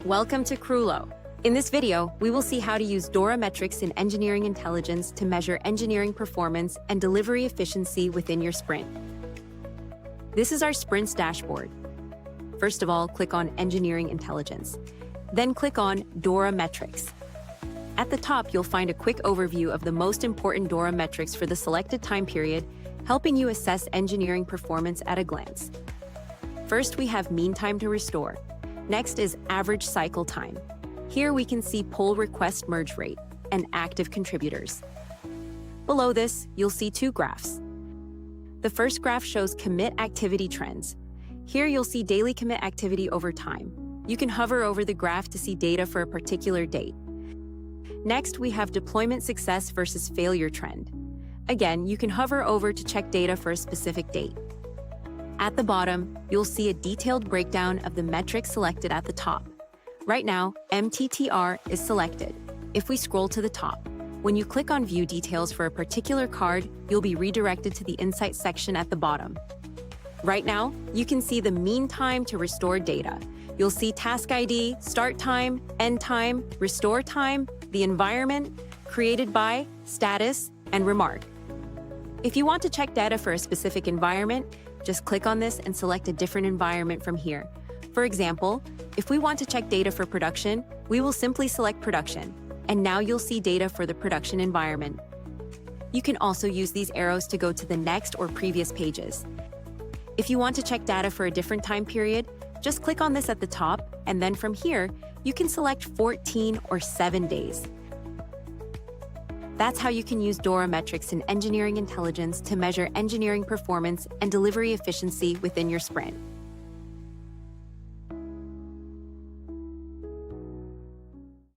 Welcome to Kroolo. In this video, we will see how to use DORA Metrics in Engineering Intelligence to measure engineering performance and delivery efficiency within your sprint. This is our sprints dashboard. First of all, click on Engineering Intelligence. Then click on DORA Metrics. At the top, you'll find a quick overview of the most important DORA metrics for the selected time period, helping you assess engineering performance at a glance. First, we have mean time to restore. Next is average cycle time. Here we can see pull request merge rate and active contributors. Below this, you'll see two graphs. The first graph shows commit activity trends. Here you'll see daily commit activity over time. You can hover over the graph to see data for a particular date. Next, we have deployment success versus failure trend. Again, you can hover over to check data for a specific date. At the bottom, you'll see a detailed breakdown of the metrics selected at the top. Right now, MTTR is selected. If we scroll to the top, when you click on View Details for a particular card, you'll be redirected to the Insights section at the bottom. Right now, you can see the mean time to restore data. You'll see Task ID, Start Time, End Time, Restore Time, the environment, Created By, Status, and Remark. If you want to check data for a specific environment, just click on this and select a different environment from here. For example, if we want to check data for production, we will simply select production, and now you'll see data for the production environment. You can also use these arrows to go to the next or previous pages. If you want to check data for a different time period, just click on this at the top, and then from here, you can select 14 or 7 days. That's how you can use DORA Metrics in Engineering Intelligence to measure engineering performance and delivery efficiency within your sprint.